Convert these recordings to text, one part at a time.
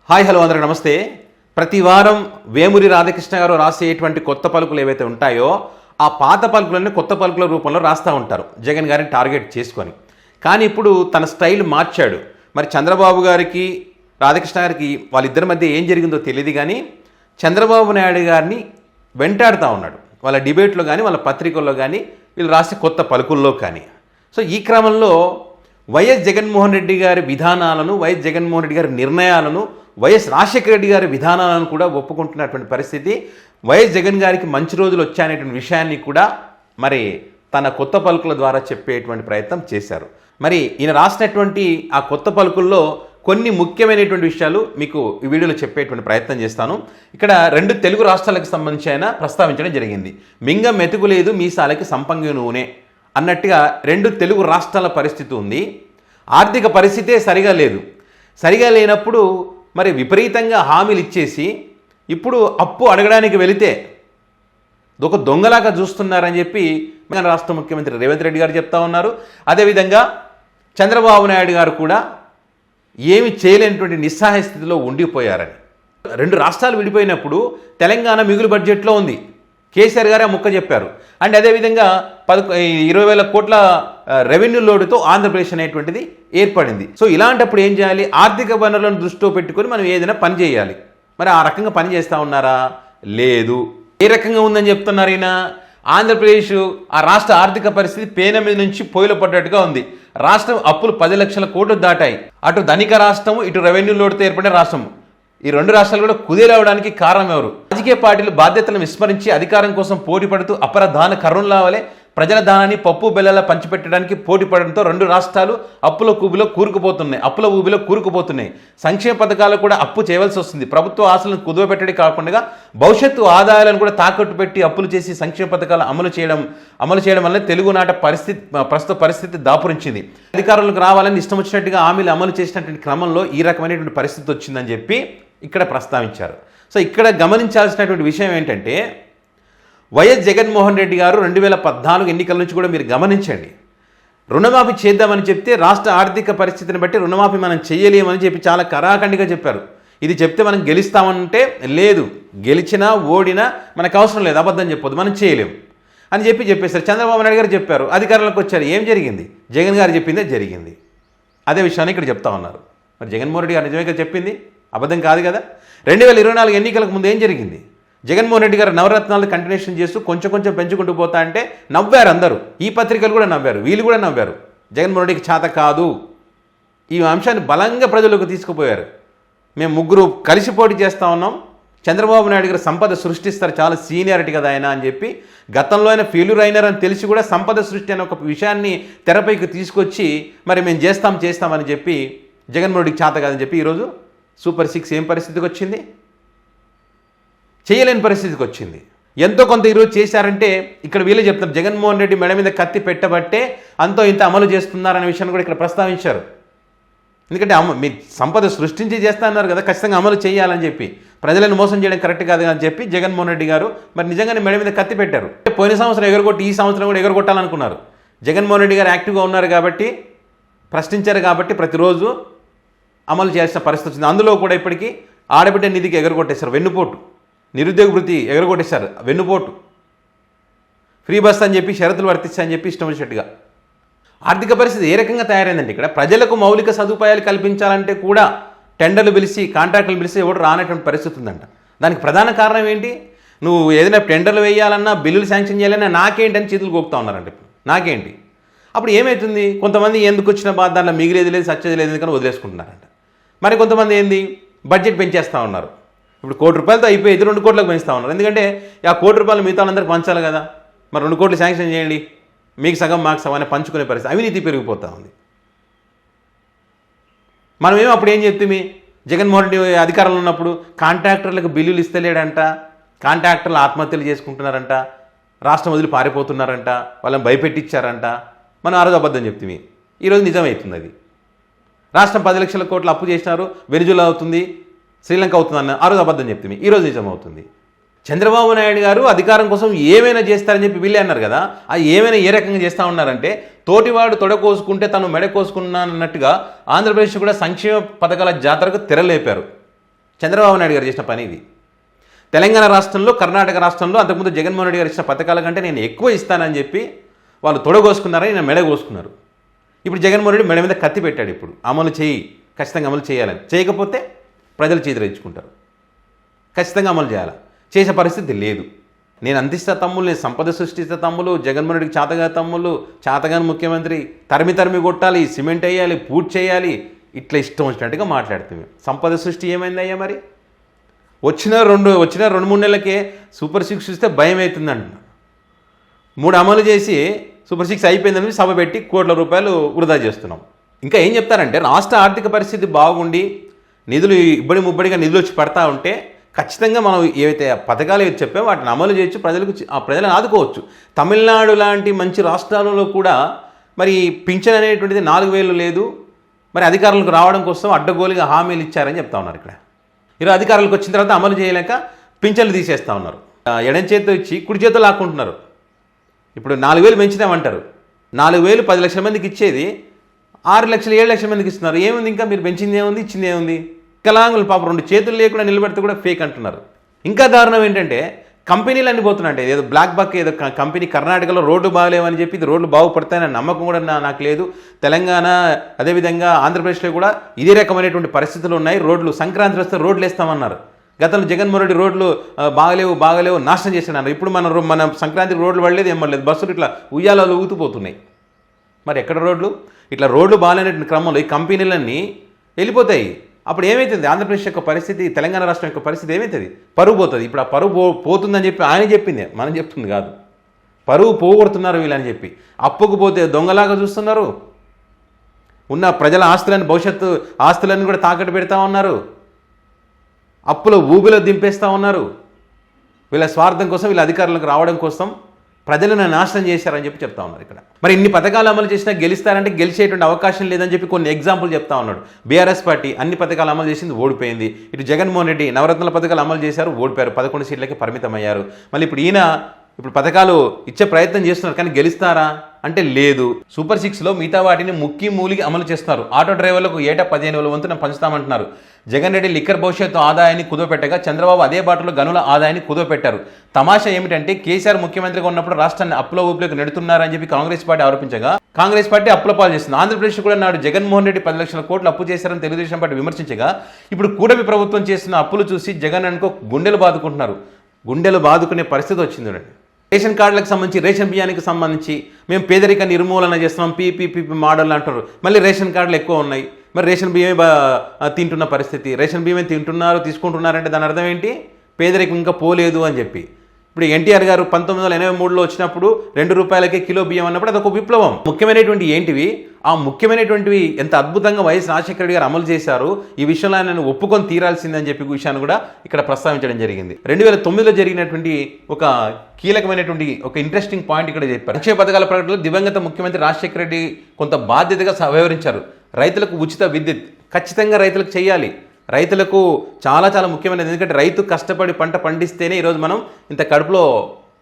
Hi hello అందరూ నమస్తే. ప్రతి వారం వేమూరి రాధాకృష్ణ గారు రాసేటువంటి కొత్త పలుకులు ఏవైతే ఉంటాయో ఆ పాత పలుకులన్నీ కొత్త పలుకుల రూపంలో రాస్తూ ఉంటారు జగన్ గారిని టార్గెట్ చేసుకొని. కానీ ఇప్పుడు తన స్టైల్ మార్చాడు. మరి చంద్రబాబు గారికి రాధాకృష్ణ గారికి వాళ్ళిద్దరి మధ్య ఏం జరిగిందో తెలియదు, కానీ చంద్రబాబు నాయుడు గారిని వెంటాడుతూ ఉన్నాడు వాళ్ళ డిబేట్లో కానీ వాళ్ళ పత్రికల్లో కానీ వీళ్ళు రాసే కొత్త పలుకుల్లో కానీ. సో ఈ క్రమంలో వైఎస్ జగన్మోహన్ రెడ్డి గారి విధానాలను, వైఎస్ జగన్మోహన్ రెడ్డి గారి నిర్ణయాలను, వైఎస్ రాజశేఖర రెడ్డి గారి విధానాలను కూడా ఒప్పుకుంటున్నటువంటి పరిస్థితి. వైఎస్ జగన్ గారికి మంచి రోజులు వచ్చాయనేటువంటి విషయాన్ని కూడా మరి తన కొత్త పలుకుల ద్వారా చెప్పేటువంటి ప్రయత్నం చేశారు. మరి ఈయన రాసినటువంటి ఆ కొత్త పలుకుల్లో కొన్ని ముఖ్యమైనటువంటి విషయాలు మీకు ఈ వీడియోలో చెప్పేటువంటి ప్రయత్నం చేస్తాను. ఇక్కడ 2 తెలుగు రాష్ట్రాలకు సంబంధించి ఆయన ప్రస్తావించడం జరిగింది. మింగ మెతుకులేదు మీసాలకి సంపంగి నూనె అన్నట్టుగా 2 తెలుగు రాష్ట్రాల పరిస్థితి ఉంది. ఆర్థిక పరిస్థితే సరిగా లేదు. సరిగా లేనప్పుడు మరి విపరీతంగా హామీలు ఇచ్చేసి ఇప్పుడు అప్పు అడగడానికి వెళితే ఒక దొంగలాగా చూస్తున్నారని చెప్పి రాష్ట్ర ముఖ్యమంత్రి రేవంత్ రెడ్డి గారు చెప్తా ఉన్నారు. అదేవిధంగా చంద్రబాబు నాయుడు గారు కూడా ఏమి చేయలేనటువంటి నిస్సహాయ స్థితిలో ఉండిపోయారని. 2 రాష్ట్రాలు విడిపోయినప్పుడు తెలంగాణ మిగులు బడ్జెట్లో ఉంది. కేసీఆర్ గారే ముక్క చెప్పారు. అండ్ అదేవిధంగా 20,000 కోట్ల రెవెన్యూ లోడుతో ఆంధ్రప్రదేశ్ అనేటువంటిది ఏర్పడింది. సో ఇలాంటప్పుడు ఏం చేయాలి? ఆర్థిక వనరులను దృష్టిలో పెట్టుకొని మనం ఏదైనా పని చేయాలి. మరి ఆ రకంగా పని చేస్తూ ఉన్నారా? లేదు. ఏ రకంగా ఉందని చెప్తున్నారు ఈయన? ఆంధ్రప్రదేశ్ ఆ రాష్ట్ర ఆర్థిక పరిస్థితి పేన మీద నుంచి పొయ్యిలో పడ్డట్టుగా ఉంది. రాష్ట్రం అప్పులు 10 లక్షల కోట్లు దాటాయి. అటు ధనిక రాష్ట్రము, ఇటు రెవెన్యూ లోడుతో ఏర్పడిన రాష్ట్రము. ఈ 2 రాష్ట్రాలు కూడా కుదేలవడానికి కారణం ఎవరు? రాజకీయ పార్టీలు బాధ్యతలను విస్మరించి అధికారం కోసం పోటీ పడుతూ అపర దాన కరుణలా వలె ప్రజల దానాన్ని పప్పు బెల్లలా పంచిపెట్టడానికి పోటీ పడడంతో 2 రాష్ట్రాలు అప్పుల ఊబిలో కూరుకుపోతున్నాయి. సంక్షేమ పథకాలు కూడా అప్పు చేయవలసి వస్తుంది. ప్రభుత్వ ఆశలను కుదువపెట్టడం కాకుండా భవిష్యత్తు ఆదాయాలను కూడా తాకట్టు పెట్టి అప్పులు చేసి సంక్షేమ పథకాలు అమలు చేయడం వల్ల తెలుగునాట ప్రస్తుత పరిస్థితి దాపురించింది. అధికారులకు రావాలని ఇష్టం వచ్చినట్టుగా హామీలు అమలు చేసినటువంటి క్రమంలో ఈ రకమైనటువంటి పరిస్థితి వచ్చిందని చెప్పి ఇక్కడ ప్రస్తావించారు. సో ఇక్కడ గమనించాల్సినటువంటి విషయం ఏంటంటే, వైఎస్ జగన్మోహన్ రెడ్డి గారు 2014 ఎన్నికల నుంచి కూడా మీరు గమనించండి, రుణమాఫీ చేద్దామని చెప్తే రాష్ట్ర ఆర్థిక పరిస్థితిని బట్టి రుణమాఫీ మనం చేయలేమని చెప్పి చాలా కరాఖండిగా చెప్పారు. ఇది చెప్తే మనం గెలుస్తామంటే లేదు, గెలిచినా ఓడినా మనకు అవసరం లేదు, అబద్ధం చెప్పొద్దు, మనం చేయలేము అని చెప్పేశారు. చంద్రబాబు నాయుడు గారు చెప్పారు, అధికారంలోకి వచ్చారు. ఏం జరిగింది? జగన్ గారు చెప్పిందే జరిగింది. అదే విషయాన్ని ఇక్కడ చెప్తా ఉన్నారు. మరి జగన్మోహన్ రెడ్డి గారు నిజమే చెప్పింది, అబద్ధం కాదు కదా. 2024 ఎన్నికలకు ముందు ఏం జరిగింది? జగన్మోహన్ రెడ్డి గారు నవరత్నాలు కంటిన్యూషన్ చేస్తూ కొంచెం పెంచుకుంటూ పోతా అంటే నవ్వారు అందరూ. ఈ పత్రికలు కూడా నవ్వారు, వీళ్ళు కూడా నవ్వారు. జగన్మోహన్ రెడ్డికి చేత కాదు. ఈ అంశాన్ని బలంగా ప్రజలకు తీసుకుపోయారు. మేము 3 కలిసి పోటీ చేస్తూ ఉన్నాం, చంద్రబాబు నాయుడు గారు సంపద సృష్టిస్తారు, చాలా సీనియారిటీ కదా ఆయన అని చెప్పి, గతంలో ఆయన ఫెయిల్యూర్ అయినారని తెలిసి కూడా సంపద సృష్టి అనే ఒక విషయాన్ని తెరపైకి తీసుకొచ్చి మరి మేము చేస్తామని చెప్పి జగన్మోహన్ రెడ్డికి చేత కాదని చెప్పి ఈరోజు సూపర్ 6 ఏం పరిస్థితికి వచ్చింది? చేయలేని పరిస్థితికి వచ్చింది. ఎంతో కొంత ఈరోజు చేశారంటే ఇక్కడ వీళ్ళే చెప్తారు, జగన్మోహన్ రెడ్డి మెడ మీద కత్తి పెట్టబట్టే అంతో ఇంత అమలు చేస్తున్నారనే విషయాన్ని కూడా ఇక్కడ ప్రస్తావించారు. ఎందుకంటే మీ సంపద సృష్టించి చేస్తా అన్నారు కదా, ఖచ్చితంగా అమలు చేయాలని చెప్పి, ప్రజలను మోసం చేయడం కరెక్ట్ కాదు అని చెప్పి జగన్మోహన్ రెడ్డి గారు మరి నిజంగానే మెడ మీద కత్తి పెట్టారు. పోయిన సంవత్సరం ఎగరగొట్టి ఈ సంవత్సరం కూడా ఎగరగొట్టాలనుకున్నారు. జగన్మోహన్ రెడ్డి గారు యాక్టివ్గా ఉన్నారు కాబట్టి, ప్రశ్నించారు కాబట్టి ప్రతిరోజు అమలు చేసిన పరిస్థితి వచ్చింది. అందులో కూడా ఇప్పటికీ ఆడబిడ్డ నిధికి ఎగరగొట్టేశారు, వెన్నుపోటు. నిరుద్యోగ వృత్తి ఎగరగొట్టేశారు, వెన్నుపోటు. ఫ్రీ బస్ అని చెప్పి షరతులు వర్తిస్తాయని చెప్పి ఇష్టం వచ్చినట్టుగా. ఆర్థిక పరిస్థితి ఏ రకంగా తయారైందండి? ఇక్కడ ప్రజలకు మౌలిక సదుపాయాలు కల్పించాలంటే కూడా టెండర్లు పిలిచి, కాంట్రాక్టులు పిలిచి ఎవరు రానటువంటి పరిస్థితి ఉందంట. దానికి ప్రధాన కారణం ఏంటి? నువ్వు ఏదైనా టెండర్లు వేయాలన్నా, బిల్లులు శాంక్షన్ చేయాలన్నా నాకేంటని చేతులు గోపుతా ఉన్నారంట. నాకేంటి? అప్పుడు ఏమవుతుంది? కొంతమంది ఎందుకు వచ్చిన బాధ, దాంట్లో మిగిలేది లేదు, సచ్చేది లేదు ఎందుకని వదిలేసుకుంటున్నారంట. మరి కొంతమంది ఏంది, బడ్జెట్ పెంచేస్తూ ఉన్నారు. ఇప్పుడు 1 కోటి రూపాయలతో అయిపోయేది 2 కోట్లకు పెంచుతూ ఉన్నారు. ఎందుకంటే ఆ 1 కోటి రూపాయలు మిగతా వాళ్ళందరికీ పంచాలి కదా. మరి 2 కోట్లు శాంక్షన్ చేయండి, మీకు సగం మాకు సగం అని పంచుకునే పరిస్థితి, అవినీతి పెరిగిపోతూ ఉంది. మనమేమో అప్పుడు ఏం చెప్తే, జగన్మోహన్ రెడ్డి అధికారంలో ఉన్నప్పుడు కాంట్రాక్టర్లకు బిల్లులు ఇస్తలేడంట, కాంట్రాక్టర్లు ఆత్మహత్యలు చేసుకుంటున్నారంట, రాష్ట్రం వదిలి పారిపోతున్నారంట, వాళ్ళని భయపెట్టించారంట. మనం ఆ రోజు అబద్ధం చెప్తే ఈరోజు నిజమవుతుంది. అది రాష్ట్రం 10 లక్షల కోట్లు అప్పు చేసినారు, వెనిజులా అవుతుంది, శ్రీలంక అవుతుందన్న ఆ రోజు అబద్ధం చెప్తే ఈరోజు నిజం అవుతుంది. చంద్రబాబు నాయుడు గారు అధికారం కోసం ఏమైనా చేస్తారని చెప్పి వీళ్ళే అన్నారు కదా. ఆ ఏమైనా ఏ రకంగా చేస్తూ ఉన్నారంటే, తోటివాడు తొడకోసుకుంటే తను మెడ కోసుకున్నానన్నట్టుగా ఆంధ్రప్రదేశ్ కూడా సంక్షేమ పథకాల జాతరకు తెరలేపారు. చంద్రబాబు నాయుడు గారు చేసిన పని ఇది. తెలంగాణ రాష్ట్రంలో, కర్ణాటక రాష్ట్రంలో అంతకుముందు జగన్మోహన్ రెడ్డి గారు ఇచ్చిన పథకాల కంటే నేను ఎక్కువ ఇస్తానని చెప్పి వాళ్ళు తొడగోసుకున్నారని నేను మెడ కోసుకున్నారు. ఇప్పుడు జగన్మోహన్ రెడ్డి మెడ మీద కత్తి పెట్టాడు. ఇప్పుడు అమలు చేయి, ఖచ్చితంగా అమలు చేయాలని. చేయకపోతే ప్రజలు చేతురించుకుంటారు. ఖచ్చితంగా అమలు చేయాలి. చేసే పరిస్థితి లేదు. నేను అందిస్తా తమ్ముళ్ళు, నేను సంపద సృష్టిస్తా తమ్ముళ్ళు, జగన్మోహన్ రెడ్డికి చేతగా తమ్ముళ్ళు, చేతగాని ముఖ్యమంత్రి, తరిమి కొట్టాలి, సిమెంట్ వేయాలి, పూర్తి చేయాలి, ఇట్లా ఇష్టం వచ్చినట్టుగా మాట్లాడుతుంది. సంపద సృష్టి ఏమైందయ్యా మరి? వచ్చిన రెండు మూడు నెలలకే సూపర్ 6 ఇస్తే భయం అవుతుంది అంటున్నారు. 3 అమలు చేసి సూపర్ 6 అయిపోయిందని సభ పెట్టి కోట్ల రూపాయలు వృధా చేస్తున్నాం. ఇంకా ఏం చెప్తారంటే, రాష్ట్ర ఆర్థిక పరిస్థితి బాగుండి నిధులు ఇబ్బడి ముబ్బడిగా నిధులు వచ్చి పడతా ఉంటే ఖచ్చితంగా మనం ఏవైతే పథకాలు ఏవైతే చెప్పామో వాటిని అమలు చేయొచ్చు, ప్రజలను ఆదుకోవచ్చు. తమిళనాడు లాంటి మంచి రాష్ట్రాలలో కూడా మరి పింఛన్ అనేటువంటిది 4,000 లేదు. మరి అధికారులకు రావడం కోసం అడ్డగోలుగా హామీలు ఇచ్చారని చెప్తా ఉన్నారు. ఇక్కడ ఈరోజు అధికారులకు వచ్చిన తర్వాత అమలు చేయలేక పింఛన్లు తీసేస్తూ ఉన్నారు. ఎడం చేతితో ఇచ్చి కుడి చేతితో లాక్కుంటున్నారు. ఇప్పుడు 4,000 పెంచినామంటారు. 4,000 10 లక్షల మందికి ఇచ్చేది 6 లక్షలు 7 లక్షల మందికి ఇస్తున్నారు. ఏముంది ఇంకా? మీరు పెంచింది ఏముంది, ఇచ్చింది ఏముంది? వికలాంగులు పాపం 2 చేతులు లేకుండా నిలబెడితే కూడా ఫేక్ అంటున్నారు. ఇంకా దారుణం ఏంటంటే, కంపెనీలు అన్ని పోతున్నాయి. ఏదో బ్లాక్ బక్ ఏదో కంపెనీ కర్ణాటకలో రోడ్డు బాగలేవని చెప్పి ఇది రోడ్లు బాగుపడతాయని నమ్మకం కూడా నాకు లేదు. తెలంగాణ అదేవిధంగా ఆంధ్రప్రదేశ్లో కూడా ఇదే రకమైనటువంటి పరిస్థితులు ఉన్నాయి. రోడ్లు సంక్రాంతి వస్తే రోడ్లు వేస్తామన్నారు. గతంలో జగన్మోహన్ రెడ్డి రోడ్లు బాగలేవు నాశనం చేసినారు. ఇప్పుడు మన సంక్రాంతికి రోడ్లు పడలేదు, ఏం పడలేదు. బస్సులు ఇట్లా ఉయ్యాలలో ఊగుతుపోతున్నాయి. మరి ఎక్కడ రోడ్లు? ఇట్లా రోడ్లు బాగాలేనటువంటి క్రమంలో ఈ కంపెనీలన్నీ వెళ్ళిపోతాయి. అప్పుడు ఏమవుతుంది? ఆంధ్రప్రదేశ్ యొక్క పరిస్థితి, తెలంగాణ రాష్ట్రం యొక్క పరిస్థితి ఏమవుతుంది? పరువు పోతుంది. ఇప్పుడు ఆ పరువు పోతుందని చెప్పి ఆయన చెప్పింది, మనం చెప్తుంది కాదు. పరువు పోగొడుతున్నారు వీళ్ళని చెప్పి అప్పుకు పోతే దొంగలాగా చూస్తున్నారు. ఉన్న ప్రజల భవిష్యత్తు ఆస్తులన్నీ కూడా తాకట్టు పెడతా ఉన్నారు. అప్పులో ఊబిలో దింపేస్తూ ఉన్నారు. వీళ్ళ స్వార్థం కోసం, వీళ్ళ అధికారులకు రావడం కోసం ప్రజలను నాశనం చేశారని చెప్పి చెప్తా ఉన్నారు. ఇక్కడ మరి ఇన్ని పథకాలు అమలు చేసినా గెలుస్తారంటే గెలిచేటువంటి అవకాశం లేదని చెప్పి కొన్ని ఎగ్జాంపుల్ చెప్తా ఉన్నాడు. బీఆర్ఎస్ పార్టీ అన్ని పథకాలు అమలు చేసింది, ఓడిపోయింది. ఇటు జగన్మోహన్ రెడ్డి నవరత్నాల పథకాలు అమలు చేశారు, ఓడిపోయారు, 11 సీట్లకి పరిమితమయ్యారు. మళ్ళీ ఇప్పుడు పథకాలు ఇచ్చే ప్రయత్నం చేస్తున్నారు, కానీ గెలుస్తారా అంటే లేదు. సూపర్ 6లో మిగతా వాటిని ముక్కి మూలికి అమలు చేస్తున్నారు. ఆటో డ్రైవర్లకు ఏటా 15,000 వంతున పంచుతామంటున్నారు. జగన్ రెడ్డి లిక్కర్ భవిష్యత్తు ఆదాయాన్ని కుదవపెట్టగా చంద్రబాబు అదే బాటలో గనుల ఆదాయాన్ని కుదవపెట్టారు. తమాషా ఏమిటంటే, కేసీఆర్ ముఖ్యమంత్రిగా ఉన్నప్పుడు రాష్ట్రాన్ని అప్పుల ఊపిలోకి నెడుతున్నారని చెప్పి కాంగ్రెస్ పార్టీ ఆరోపించగా కాంగ్రెస్ పార్టీ అప్పుల పాలు చేస్తుంది. ఆంధ్రప్రదేశ్ కూడా నాడు జగన్మోహన్ రెడ్డి 10 లక్షల కోట్లు అప్పు చేశారని తెలుగుదేశం పార్టీ విమర్శించగా, ఇప్పుడు కూటమి ప్రభుత్వం చేస్తున్న అప్పులు చూసి జగన్ అనుకో గుండెలు బాదుకుంటున్నారు. గుండెలు బాదుకునే పరిస్థితి వచ్చింది. రేషన్ కార్డులకు సంబంధించి, రేషన్ బియ్యానికి సంబంధించి మేము పేదరిక నిర్మూలన చేస్తున్నాం, పీపీపీ మోడల్ అంటారు. మళ్ళీ రేషన్ కార్డులు ఎక్కువ ఉన్నాయి. మరి రేషన్ బియ్యమే తింటున్న పరిస్థితి. రేషన్ బియ్యమే తీసుకుంటున్నారంటే దాని అర్థం ఏంటి? పేదరికం ఇంకా పోలేదు అని చెప్పి. ఇప్పుడు ఎన్టీఆర్ గారు 1983లో వచ్చినప్పుడు 2 రూపాయలకే కిలో బియ్యం అన్నప్పుడు అదొక విప్లవం. ముఖ్యమైనటువంటి ఏంటివి? ఆ ముఖ్యమైనటువంటివి ఎంత అద్భుతంగా వైఎస్ రాజశేఖర రెడ్డి గారు అమలు చేశారు. ఈ విషయంలో ఆయన ఒప్పుకొని తీరాల్సిందని చెప్పి విషయాన్ని కూడా ఇక్కడ ప్రస్తావించడం జరిగింది. 2009లో జరిగినటువంటి ఒక కీలకమైనటువంటి ఒక ఇంట్రెస్టింగ్ పాయింట్ ఇక్కడ చెప్పారు. సంక్షేమ పథకాల ప్రకటనలో దివంగత ముఖ్యమంత్రి రాజశేఖర రెడ్డి కొంత బాధ్యతగా వ్యవహరించారు. రైతులకు ఉచిత విద్యుత్ ఖచ్చితంగా రైతులకు చేయాలి. రైతులకు చాలా చాలా ముఖ్యమైనది. ఎందుకంటే రైతు కష్టపడి పంట పండిస్తేనే ఈరోజు మనం ఇంత కడుపులో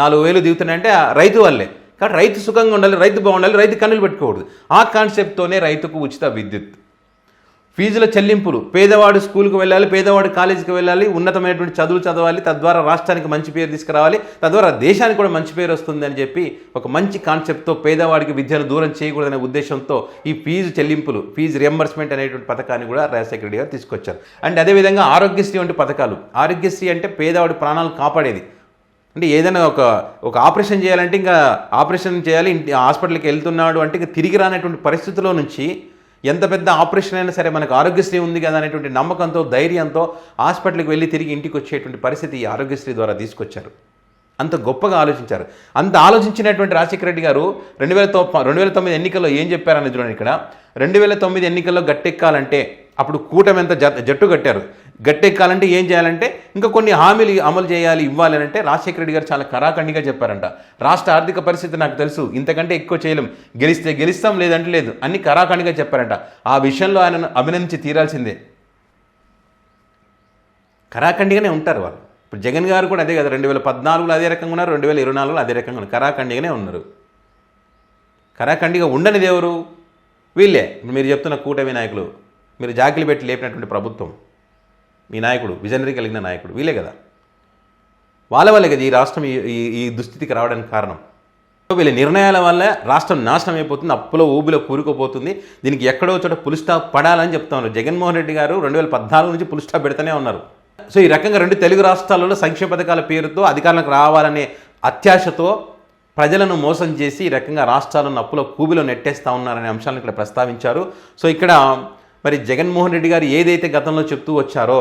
4,000 దిగుతున్నాయంటే రైతు వల్లే. కాబట్టి రైతు సుఖంగా ఉండాలి, రైతు బాగుండాలి, రైతు కన్నులు పెట్టుకోకూడదు. ఆ కాన్సెప్ట్తోనే రైతుకు ఉచిత విద్యుత్. ఫీజుల చెల్లింపులు, పేదవాడు స్కూల్కి వెళ్ళాలి, పేదవాడు కాలేజీకి వెళ్ళాలి, ఉన్నతమైనటువంటి చదువులు చదవాలి, తద్వారా రాష్ట్రానికి మంచి పేరు తీసుకురావాలి, తద్వారా దేశానికి కూడా మంచి పేరు వస్తుంది అని చెప్పి ఒక మంచి కాన్సెప్ట్తో పేదవాడికి విద్యను దూరం చేయకూడదనే ఉద్దేశంతో ఈ ఫీజు చెల్లింపులు, ఫీజు రియంబర్స్మెంట్ అనేటువంటి పథకాన్ని కూడా రాజశేఖర రెడ్డి గారు తీసుకొచ్చారు. అండ్ అదేవిధంగా ఆరోగ్యశ్రీ వంటి పథకాలు. ఆరోగ్యశ్రీ అంటే పేదవాడి ప్రాణాలు కాపాడేది. అంటే ఏదైనా ఒక ఆపరేషన్ చేయాలంటే ఇంకా ఆపరేషన్ చేయాలి, హాస్పిటల్కి వెళ్తున్నాడు అంటే ఇంకా తిరిగి రానటువంటి పరిస్థితుల్లో నుంచి ఎంత పెద్ద ఆపరేషన్ అయినా సరే మనకు ఆరోగ్యశ్రీ ఉంది కదా అనేటువంటి నమ్మకంతో, ధైర్యంతో హాస్పిటల్కి వెళ్ళి తిరిగి ఇంటికి వచ్చేటువంటి పరిస్థితి ఈ ఆరోగ్యశ్రీ ద్వారా తీసుకొచ్చారు. అంత గొప్పగా ఆలోచించారు. అంత ఆలోచించినటువంటి రాజశేఖర రెడ్డి గారు 2009 ఎన్నికల్లో ఏం చెప్పారని చూడండి. ఇక్కడ 2009 ఎన్నికల్లో గట్టెక్కాలంటే అప్పుడు కూటమి ఎంత జట్టు కట్టారు. గట్టెక్కాలంటే ఏం చేయాలంటే ఇంకా కొన్ని హామీలు అమలు చేయాలి, ఇవ్వాలి అంటే రాజశేఖర రెడ్డి గారు చాలా కరాఖండిగా చెప్పారంట. రాష్ట్ర ఆర్థిక పరిస్థితి నాకు తెలుసు, ఇంతకంటే ఎక్కువ చేయలేం, గెలిస్తే గెలుస్తాం, లేదంటే లేదు, అన్ని కరాఖండిగా చెప్పారంట. ఆ విషయంలో ఆయనను అభినందించి తీరాల్సిందే. కరాఖండిగానే ఉంటారు వాళ్ళు. ఇప్పుడు జగన్ గారు కూడా అదే కదా, 2014లో అదే రకంగా ఉన్నారు, 2024లో అదే రకంగా ఉన్నారు, కరాఖండిగానే ఉన్నారు. కరాఖండిగా ఉండనిది ఎవరు? వీళ్ళే. ఇప్పుడు మీరు చెప్తున్న కూటమి నాయకులు, మీరు జాకిలు పెట్టి లేపినటువంటి ప్రభుత్వం. మీ నాయకుడు, విజనరీ కలిగిన నాయకుడు, వీళ్ళే కదా. వాళ్ళ వల్లే కదా ఈ రాష్ట్రం ఈ దుస్థితికి రావడానికి కారణం. వీళ్ళ నిర్ణయాల వల్ల రాష్ట్రం నాశనం అయిపోతుంది, అప్పులో ఊబిలో కూరుకుపోతుంది. దీనికి ఎక్కడో చోట పులి స్టాప్ పడాలని చెప్తా ఉన్నారు. జగన్మోహన్ రెడ్డి గారు 2014 నుంచి పులి స్టాప్ పెడుతూనే ఉన్నారు. సో ఈ రకంగా 2 తెలుగు రాష్ట్రాలలో సంక్షేమ పథకాల పేరుతో అధికారులకు రావాలనే అత్యాశతో ప్రజలను మోసం చేసి ఈ రకంగా రాష్ట్రాలను అప్పులో కూబిలో నెట్టేస్తూ ఉన్నారనే అంశాలను ఇక్కడ ప్రస్తావించారు. సో ఇక్కడ మరి జగన్మోహన్ రెడ్డి గారు ఏదైతే గతంలో చెప్తూ వచ్చారో,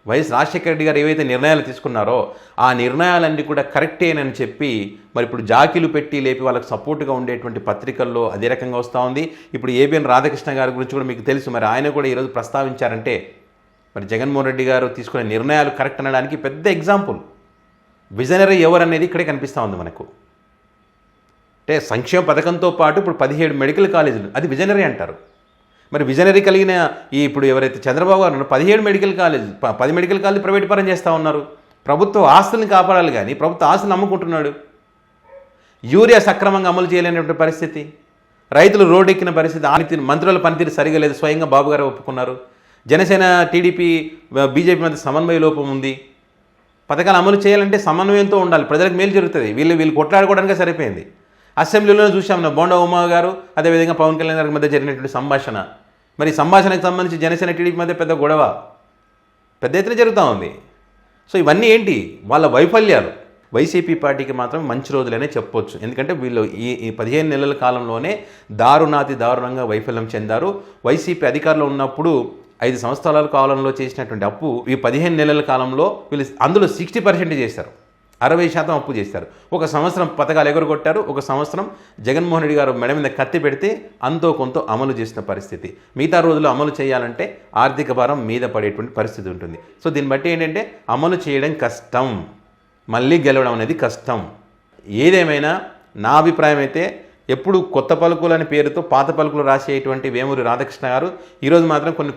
వైఎస్ రాజశేఖర రెడ్డి గారు ఏవైతే నిర్ణయాలు తీసుకున్నారో ఆ నిర్ణయాలన్నీ కూడా కరెక్టేనని చెప్పి మరి ఇప్పుడు జాకీలు పెట్టి లేపి వాళ్ళకి సపోర్ట్గా ఉండేటువంటి పత్రికల్లో అదే రకంగా వస్తూ ఉంది. ఇప్పుడు ఏబిఎన్ రాధాకృష్ణ గారి గురించి కూడా మీకు తెలుసు. మరి ఆయన కూడా ఈరోజు ప్రస్తావించారంటే మరి జగన్మోహన్ రెడ్డి గారు తీసుకునే నిర్ణయాలు కరెక్ట్ అనడానికి పెద్ద ఎగ్జాంపుల్. విజనరీ ఎవరు అనేది ఇక్కడే కనిపిస్తూ ఉంది మనకు. అంటే సంక్షేమ పథకంతో పాటు ఇప్పుడు 17 మెడికల్ కాలేజీలు, అది విజనరీ అంటారు. మరి విజనరీ కలిగిన ఇప్పుడు ఎవరైతే చంద్రబాబు గారు 17 medical college 10 medical college private పరం చేస్తూ ఉన్నారు. ప్రభుత్వ ఆస్తులను కాపాడాలి కానీ ప్రభుత్వ ఆస్తులను అమ్ముకుంటున్నాడు. యూరియా సక్రమంగా అమలు చేయలేనటువంటి పరిస్థితి, రైతులు రోడ్డెక్కిన పరిస్థితి, మంత్రుల పనితీరు సరిగా లేదు, స్వయంగా బాబు గారు ఒప్పుకున్నారు. జనసేన, టీడీపీ, బీజేపీ మధ్య సమన్వయ లోపం ఉంది. పథకాలు అమలు చేయాలంటే సమన్వయంతో ఉండాలి, ప్రజలకు మేలు జరుగుతుంది. వీళ్ళు కొట్లాడుకోవడానికే సరిపోయింది. అసెంబ్లీలోనే చూసాం బోండా ఉమా గారు అదేవిధంగా పవన్ కళ్యాణ్ గారి మధ్య జరిగినటువంటి సంభాషణ. మరి సంభాషణకు సంబంధించి జనసేన, టీడీపీ మధ్య పెద్ద గొడవ పెద్ద ఎత్తున జరుగుతూ ఉంది. సో ఇవన్నీ ఏంటి? వాళ్ళ వైఫల్యాలు. వైసీపీ పార్టీకి మాత్రం మంచి రోజులనే చెప్పొచ్చు. ఎందుకంటే వీళ్ళు ఈ 15 నెలల కాలంలోనే దారుణంగా వైఫల్యం చెందారు. వైసీపీ అధికారంలో ఉన్నప్పుడు 5 సంవత్సరాల కాలంలో చేసినటువంటి అప్పు ఈ 15 నెలల కాలంలో వీళ్ళు అందులో 60% చేశారు, 60% అప్పు చేశారు. ఒక సంవత్సరం పథకాలు ఎగురగొట్టారు, ఒక సంవత్సరం జగన్మోహన్ రెడ్డి గారు మెడ మీద కత్తి పెడితే అంతో కొంత అమలు చేసిన పరిస్థితి. మిగతా రోజుల్లో అమలు చేయాలంటే ఆర్థిక భారం మీద పడేటువంటి పరిస్థితి ఉంటుంది. సో దీన్ని బట్టి ఏంటంటే అమలు చేయడం కష్టం, మళ్ళీ గెలవడం అనేది కష్టం. ఏదేమైనా నా అభిప్రాయం అయితే ఎప్పుడు కొత్త పలుకులు అనే పేరుతో పాత పలుకులు రాసేటువంటి వేమూరి రాధాకృష్ణ గారు ఈరోజు మాత్రం కొన్ని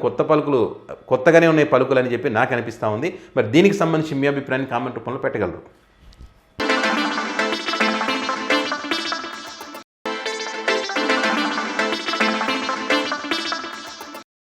కొత్తగానే ఉన్నాయి పలుకులు అని చెప్పి నాకు అనిపిస్తూ ఉంది. మరి దీనికి సంబంధించి మీ అభిప్రాయాన్ని కామెంట్ రూపంలో పెట్టగలరు.